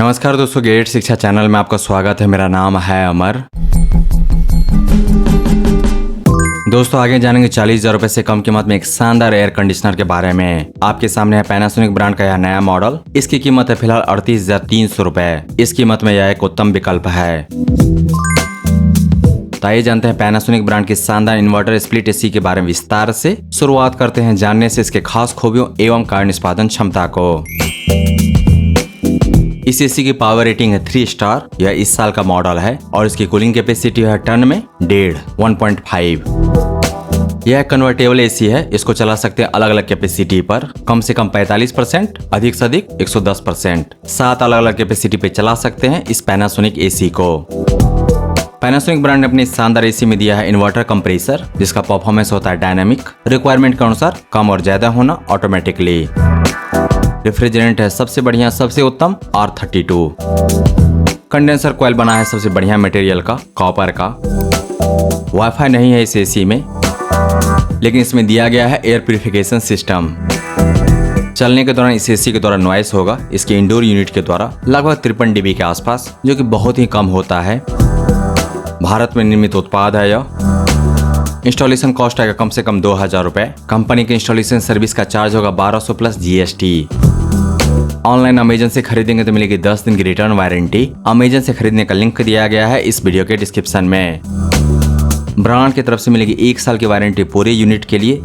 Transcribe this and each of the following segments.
नमस्कार दोस्तों, गेट शिक्षा चैनल में आपका स्वागत है। मेरा नाम है अमर। दोस्तों आगे जानेंगे 40,000 रुपए से कम कीमत में एक शानदार एयर कंडीशनर के बारे में। आपके सामने है पैनासोनिक ब्रांड का यह नया मॉडल। इसकी कीमत है फिलहाल 38,300 रुपए। इस कीमत में यह एक उत्तम विकल्प है। तो आइए जानते हैं पैनासोनिक ब्रांड की शानदार इन्वर्टर स्प्लिट एसी के बारे में विस्तार से। शुरुआत करते हैं जानने से इसके खास खूबियों एवं कार्य निष्पादन क्षमता को। इस एसी की पावर रेटिंग है 3 स्टार। यह इस साल का मॉडल है और इसकी कूलिंग कैपेसिटी है टन में 1.5। यह कन्वर्टेबल एसी है। इसको चला सकते हैं अलग अलग कैपेसिटी पर, कम से कम 45%, अधिक से अधिक 110%। 7 अलग अलग कैपेसिटी पे चला सकते हैं इस पैनासोनिक एसी को। पैनासोनिक ब्रांड ने अपने शानदार एसी में दिया है इन्वर्टर कंप्रेसर, जिसका परफॉर्मेंस होता है डायनामिक, रिक्वायरमेंट के अनुसार कम और ज्यादा होना ऑटोमेटिकली। रेफ्रिजरेंट है सबसे बढ़िया, सबसे उत्तम R32। कंडेंसर कॉइल बना है सबसे बढ़िया मटेरियल का, कॉपर का। वाईफाई नहीं है इस एसी में, लेकिन इसमें दिया गया है एयर प्यूरिफिकेशन सिस्टम। चलने के दौरान इस एसी के द्वारा नॉइस होगा इसके इंडोर यूनिट के द्वारा लगभग 53 dB के आसपास, जो कि बहुत ही कम होता है। भारत में निर्मित उत्पाद है यह। इंस्टॉलेशन कॉस्ट आएगा कम से कम 2,000 रुपए। कंपनी के इंस्टॉलेशन सर्विस का चार्ज होगा 1200 प्लस GST। ऑनलाइन अमेजन से खरीदेंगे तो मिलेगी 10 दिन की रिटर्न वारंटी। अमेजन से खरीदने का लिंक दिया गया है इस वीडियो के डिस्क्रिप्शन में। ब्रांड की तरफ से मिलेगी 1 साल की वारंटी पूरे यूनिट के लिए,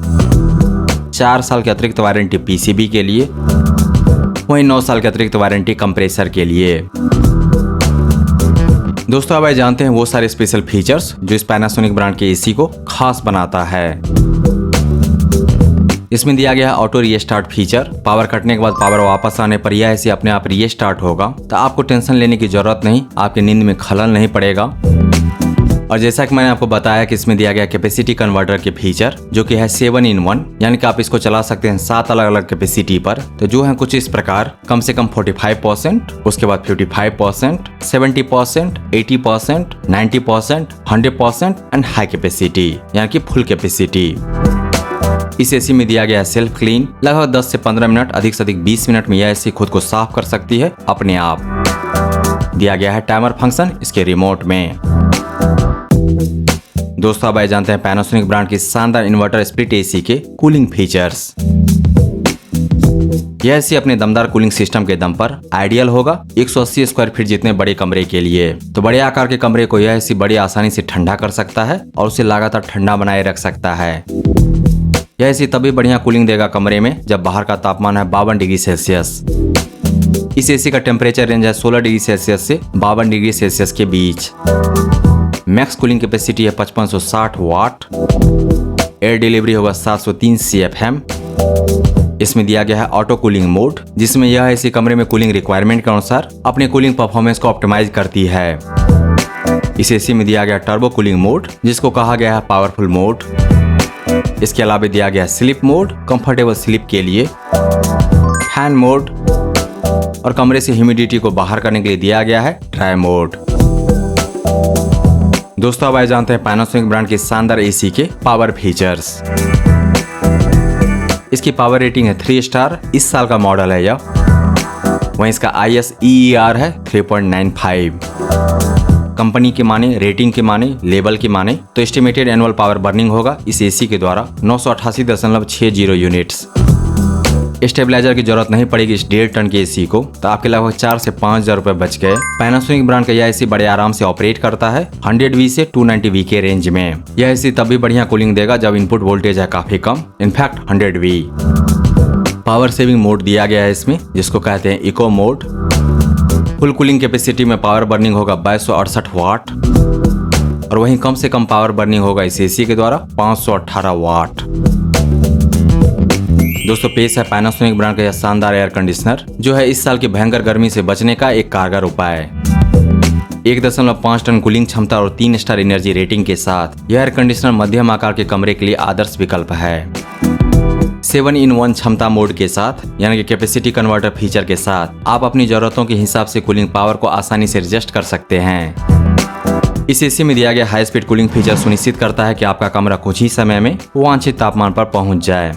4 साल की अतिरिक्त वारंटी PCB के लिए, वहीं 9 साल की अतिरिक्त वारंटी कंप्रेसर के लिए। दोस्तों अब आइए जानते हैं वो सारे स्पेशल फीचर्स जो इस पैनासोनिक ब्रांड के एसी को खास बनाता है। इसमें दिया गया है ऑटो रीस्टार्ट फीचर। पावर कटने के बाद पावर वापस आने पर यह एसी अपने आप रीस्टार्ट होगा, तो आपको टेंशन लेने की जरूरत नहीं, आपकी नींद में खलल नहीं पड़ेगा। और जैसा कि मैंने आपको बताया कि इसमें दिया गया कैपेसिटी कन्वर्टर के फीचर, जो कि है 7 in 1, यानी कि आप इसको चला सकते हैं 7 अलग अलग कैपेसिटी पर। तो जो है कुछ इस प्रकार, कम से कम 45%, उसके बाद 55%, 70%, 80%, 90%, 100% एंड हाई कैपेसिटी यानी कि फुल कैपेसिटी। इस एसी में दिया गया है सेल्फ क्लीन। लगभग 10 से 15 मिनट, अधिक से अधिक 20 मिनट में यह एसी खुद को साफ कर सकती है अपने आप। दिया गया है टाइमर फंक्शन इसके रिमोट में। दोस्तों अब आइए जानते हैं पैनासोनिक ब्रांड की शानदार इन्वर्टर स्प्लिट एसी के कूलिंग फीचर्स। यह एसी अपने दमदार कूलिंग सिस्टम के दम पर आइडियल होगा 180 स्क्वायर फीट जितने बड़े कमरे के लिए। तो बड़े आकार के कमरे को यह एसी बड़ी आसानी से ठंडा कर सकता है और उसे लगातार ठंडा बनाए रख सकता है। यह एसी तभी बढ़िया कूलिंग देगा कमरे में जब बाहर का तापमान है 52 डिग्री सेल्सियस। इस एसी का टेम्परेचर रेंज है 16 डिग्री सेल्सियस से 52 डिग्री सेल्सियस के बीच। मैक्स कूलिंग कैपेसिटी है 5560 वाट। एयर डिलीवरी होगा 703 CFM। इसमें दिया गया है ऑटो कूलिंग मोड, जिसमें यह एसी कमरे में कूलिंग रिक्वायरमेंट के अनुसार अपने कूलिंग परफॉर्मेंस को ऑप्टिमाइज करती है। इस एसी में दिया गया टर्बो कूलिंग मोड, जिसको कहा गया है पावरफुल मोड। इसके अलावा दिया गया स्लीप मोड, कंफर्टेबल स्लीप के लिए, फैन मोड, और कमरे से ह्यूमिडिटी को बाहर करने के लिए दिया गया है ड्राई मोड। दोस्तों अब आइए जानते हैं पैनासोनिक ब्रांड के शानदार एसी के पावर फीचर्स। इसकी पावर रेटिंग है 3 स्टार। इस साल का मॉडल है यह। वहीं इसका ISEER है 3.95। कंपनी के माने, रेटिंग के माने, लेवल के माने तो एस्टिमेटेड एनुअल पावर बर्निंग होगा इस एसी के द्वारा 988.60 यूनिट्स। स्टेबलाइजर की जरूरत नहीं पड़ेगी इस 1.5 टन के एसी को, तो आपके लगभग 4 से 5,000 रुपए बच गए। पैनासोनिक ब्रांड का यह एसी बड़े आराम से ऑपरेट करता है 100V से 290V के रेंज में। यह एसी तभी बढ़िया कूलिंग देगा जब इनपुट वोल्टेज है काफी कम, in fact 100V। Power saving mode दिया गया है इसमें, जिसको कहते हैं eco mode. Full cooling capacity में पावर बर्निंग होगा 2268 वाट, और वहीं कम से कम पावर बर्निंग होगा इस एसी के द्वारा 518 वाट। दोस्तों पेश है पैनासोनिक ब्रांड का यह शानदार एयर कंडीशनर, जो है इस साल की भयंकर गर्मी से बचने का एक कारगर उपाय। 1.5 टन कूलिंग क्षमता और 3 स्टार एनर्जी रेटिंग के साथ यह एयर कंडीशनर मध्यम आकार के कमरे के लिए आदर्श विकल्प है। 7 in 1 क्षमता मोड के साथ, यानी कि कैपेसिटी कन्वर्टर फीचर के साथ, आप अपनी जरूरतों के हिसाब से कूलिंग पावर को आसानी से एडजस्ट कर सकते हैं। इस एसी में दिया गया हाई स्पीड कूलिंग फीचर सुनिश्चित करता है कि आपका कमरा कुछ ही समय में वांछित तापमान पर पहुंच जाए।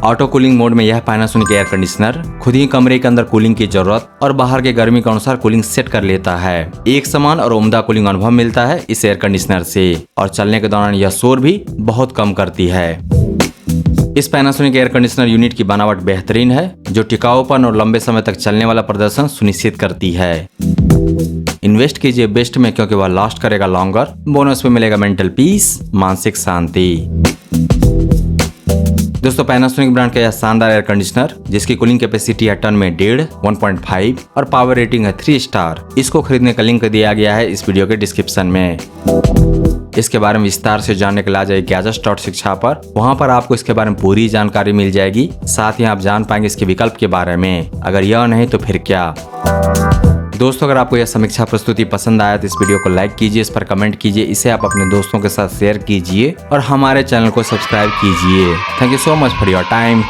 ऑटो कूलिंग मोड में यह पैनासोनिक एयर कंडीशनर खुद ही कमरे के अंदर कूलिंग की जरूरत और बाहर के गर्मी के अनुसार कूलिंग सेट कर लेता है। एक समान और उम्दा कूलिंग अनुभव मिलता है इस एयर कंडीशनर से और चलने के दौरान यह शोर भी बहुत कम करती है। इस पैनासोनिक एयर कंडीशनर यूनिट की बनावट बेहतरीन है जो टिकाऊपन और लंबे समय तक चलने वाला प्रदर्शन सुनिश्चित करती है। इन्वेस्ट कीजिए बेस्ट में क्योंकि वह लास्ट करेगा लॉन्गर। बोनस में मिलेगा मेंटल पीस, मानसिक शांति। दोस्तों पैनासोनिक ब्रांड का यह शानदार एयर कंडीशनर जिसकी कूलिंग कैपेसिटी है टन में 1.5, 1.5 और पावर रेटिंग है 3 स्टार। इसको खरीदने का लिंक दिया गया है इस वीडियो के डिस्क्रिप्शन में। इसके बारे में विस्तार से जानने के लिए आ जाइए gadgets.शिक्षा पर। वहां पर आपको इसके बारे में पूरी जानकारी मिल जाएगी। साथ ही आप जान पाएंगे इसके विकल्प के बारे में। अगर यह नहीं तो फिर क्या। दोस्तों अगर आपको यह समीक्षा प्रस्तुति पसंद आया तो इस वीडियो को लाइक कीजिए, इस पर कमेंट कीजिए, इसे आप अपने दोस्तों के साथ शेयर कीजिए और हमारे चैनल को सब्सक्राइब कीजिए। Thank you so much for your time.